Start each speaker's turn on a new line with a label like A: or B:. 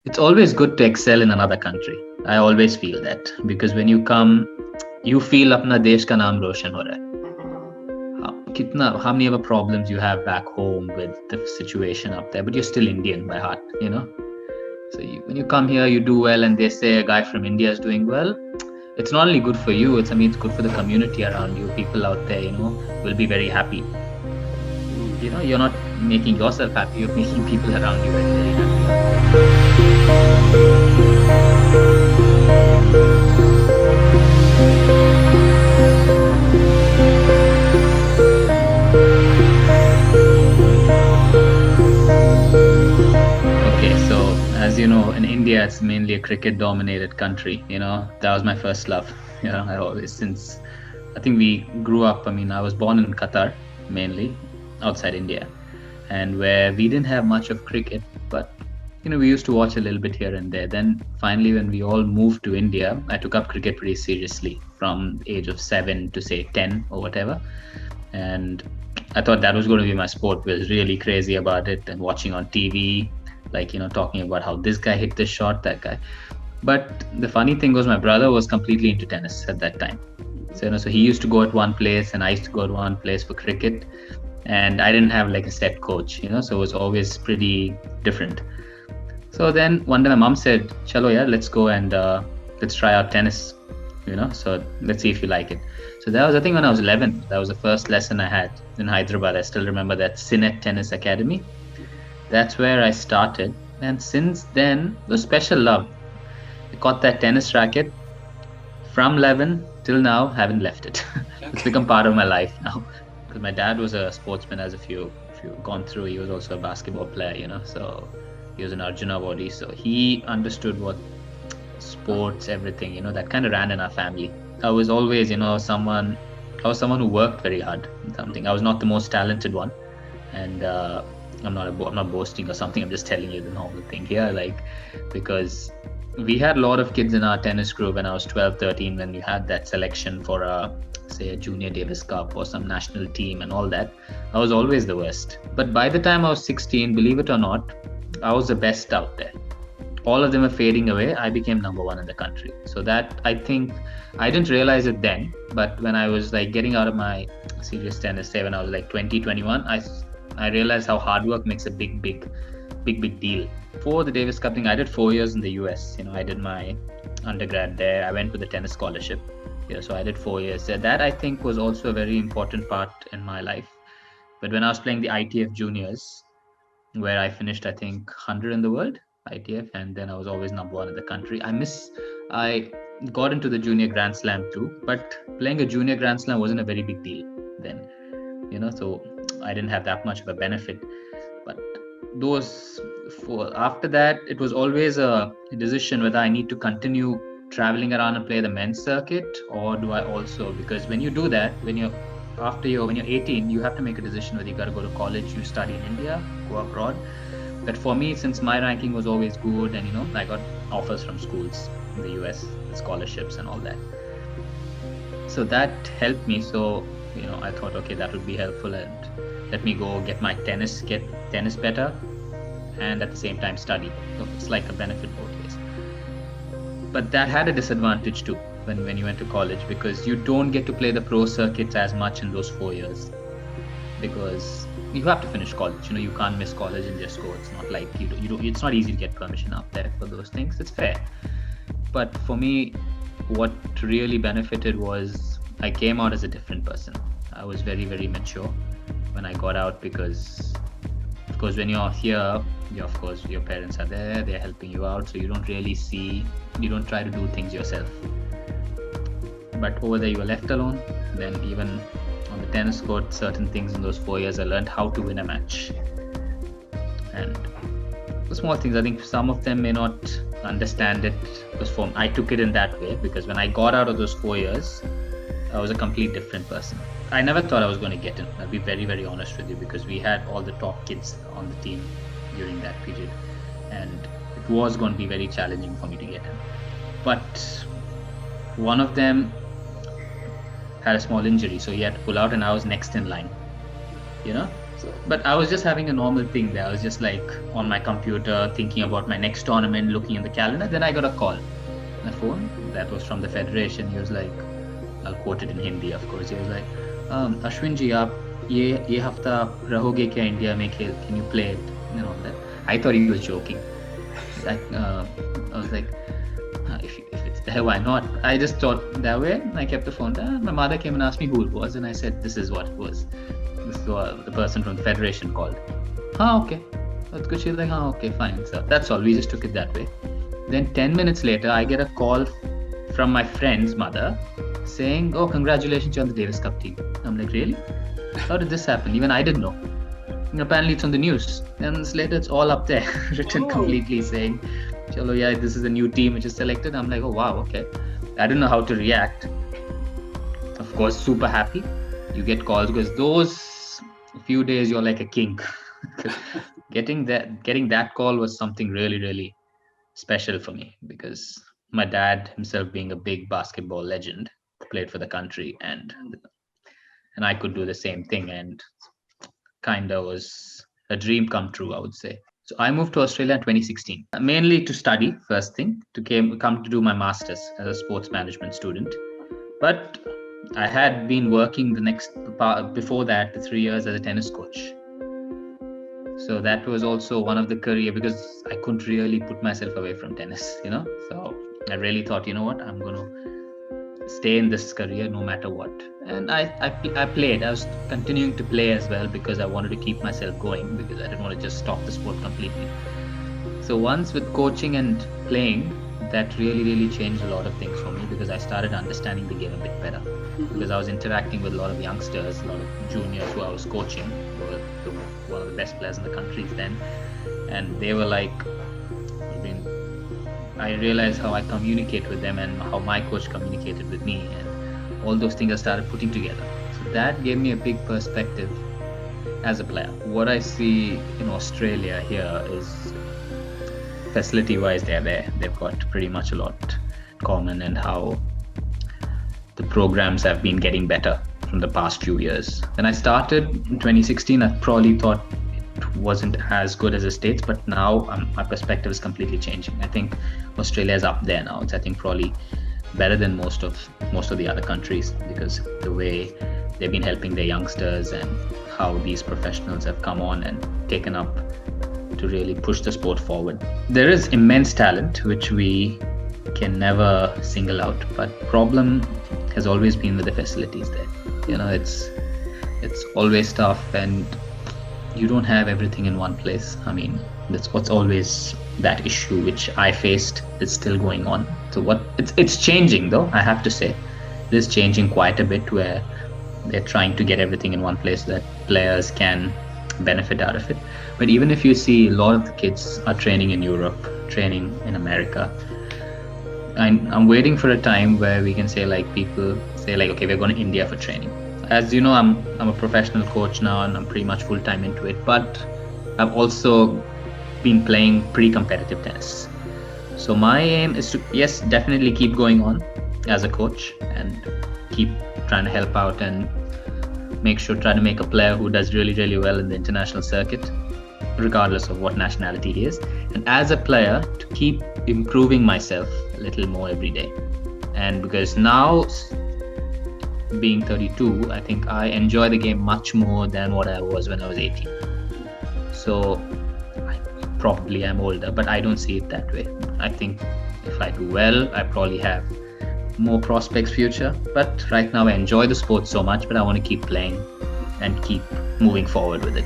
A: It's always good to excel in another country. I always feel that because when you come, you feel अपना देश का नाम रोशन हो रहा है. How many other problems you have back home with the situation up there, but you're still Indian by heart, you know. So when you come here, you do well, and they say a guy from India is doing well. It's not only good for you; it's good for the community around you. People out there, will be very happy. You're not making yourself happy; you're making people around you very, very happy. Okay, so as you know, in India, it's mainly a cricket-dominated country. That was my first love. I always, since I think we grew up. I was born in Qatar, mainly outside India, and where we didn't have much of cricket, but we used to watch a little bit here and there. Then finally, when we all moved to India, I took up cricket pretty seriously from the age of 7 to say 10 or whatever, and I thought that was going to be my sport. Was really crazy about it and watching on TV, like talking about how this guy hit this shot, that guy. But the funny thing was, my brother was completely into tennis at that time. So he used to go at one place, and I used to go at one place for cricket. And I didn't have like a set coach, so it was always pretty different. So then one day my mom said, "Chalo, yeah, let's go and let's try out tennis, so let's see if you like it." So that was, I think, when I was 11. That was the first lesson I had in Hyderabad. I still remember that Cinet Tennis Academy. That's where I started. And since then, it was special love. I got that tennis racket from 11 till now, haven't left it. It's become part of my life now. Because my dad was a sportsman, as if you've gone through. He was also a basketball player, so he was an Arjuna Awardee. So he understood what sports, everything, that kind of ran in our family. I was always, someone who worked very hard in something. I was not the most talented one, and I'm not boasting or something. I'm just telling you the normal thing here, because we had a lot of kids in our tennis group when I was 12, 13, when we had that selection for say a junior Davis Cup or some national team and all that. I was always the worst. But by the time I was 16, believe it or not, I was the best out there. All of them were fading away. I became number one in the country. So that, I think, I didn't realize it then, but when I was getting out of my serious tennis, say when I was 20, 21, I realized how hard work makes a big deal. For the Davis Cup thing, I did 4 years in the US. I did my undergrad there. I went to the tennis scholarship. So I did 4 years there. That, I think, was also a very important part in my life. But when I was playing the ITF juniors, where I finished, I think, 100 in the world, ITF, and then I was always number one in the country. I got into the junior Grand Slam too, but playing a junior Grand Slam wasn't a very big deal then, so I didn't have that much of a benefit. But after that, it was always a decision whether I need to continue traveling around and play the men's circuit, or do I also, because when you do that, when you're 18, you have to make a decision whether you got to go to college, you study in India, go abroad. But for me, since my ranking was always good, and I got offers from schools in the US, scholarships and all that, so that helped me. So I thought, okay, that would be helpful, and let me go get tennis better, and at the same time study. So it's like a benefit both ways. But that had a disadvantage too when you went to college, because you don't get to play the pro circuits as much in those 4 years, because you have to finish college. You can't miss college and just go. It's not like it's not easy to get permission up there for those things. It's fair. But for me, what really benefited was I came out as a different person. I was very, very mature when I got out, because of course when you're here, of course your parents are there, they're helping you out, so you don't try to do things yourself. But over there you were left alone. Then even on the tennis court, certain things in those 4 years, I learned how to win a match. And the small things, I think some of them may not understand it, because I took it in that way, because when I got out of those 4 years, I was a complete different person. I never thought I was going to get in. I'll be very, very honest with you, because we had all the top kids on the team during that period, and it was going to be very challenging for me to get in. But one of them had a small injury, so he had to pull out, and I was next in line. But I was just having a normal thing there. I was just like on my computer thinking about my next tournament, looking in the calendar. Then I got a call. My phone, that was from the federation. He was like, I'll quote it in Hindi, of course. He was like, Ashwin ji, aap ye hafta rahoge kya India mein khel? Can you play it? You know that. I thought he was joking. I was like, if it's there, why not? I just thought that way. I kept the phone there. My mother came and asked me who it was, and I said, this is what it was. This is the person from the federation called. Okay. That's good. She's like, okay, fine. So that's all. We just took it that way. Then 10 minutes later, I get a call from my friend's mother saying, oh, congratulations, you're on the Davis Cup team. I'm like, really? How did this happen? Even I didn't know. And apparently it's on the news. And later it's all up there, written completely saying, chalo, yeah, this is a new team which is selected. I'm like, oh, wow, okay. I didn't know how to react. Of course, super happy. You get calls because those few days you're like a king. Getting that call was something really, really special for me, because my dad himself being a big basketball legend, played for the country, and I could do the same thing, and kind of was a dream come true, I would say. So I moved to Australia in 2016, mainly to study, first thing, to come to do my master's as a sports management student. But I had been working before that, the 3 years as a tennis coach. So that was also one of the career, because I couldn't really put myself away from tennis, So I really thought, you know what, I'm going to stay in this career no matter what. And I played. I was continuing to play as well because I wanted to keep myself going, because I didn't want to just stop the sport completely. So once with coaching and playing, that really, really changed a lot of things for me, because I started understanding the game a bit better. Because I was interacting with a lot of youngsters, a lot of juniors who I was coaching, who were one of the best players in the country then. And they were like, I realized how I communicate with them and how my coach communicated with me, and all those things I started putting together. So that gave me a big perspective as a player. What I see in Australia here is, facility-wise, they're there. They've got pretty much a lot common, and how the programs have been getting better from the past few years. When I started in 2016, I probably thought it wasn't as good as the States, but now my perspective is completely changing. I think Australia is up there now. It's, I think, probably better than most of the other countries, because the way they've been helping their youngsters and how these professionals have come on and taken up to really push the sport forward. There is immense talent which we can never single out, but problem has always been with the facilities there. It's always tough, and you don't have everything in one place. I mean, that's what's always that issue which I faced. It's still going on. So it's changing though, I have to say. It is changing quite a bit, where they're trying to get everything in one place so that players can benefit out of it. But even if you see, a lot of the kids are training in Europe, training in America. I'm waiting for a time where we can say, like, people say, like, okay, we're going to India for training. As you know, I'm a professional coach now, and I'm pretty much full-time into it, but I've also been playing pretty competitive tennis. So my aim is to, yes, definitely keep going on as a coach and keep trying to help out and try to make a player who does really, really well in the international circuit, regardless of what nationality he is. And as a player, to keep improving myself a little more every day. And because now, being 32, I think I enjoy the game much more than what I was when I was 18. So probably I'm older, but I don't see it that way. I think if I do well, I probably have more prospects future. But right now I enjoy the sport so much, but I want to keep playing and keep moving forward with it.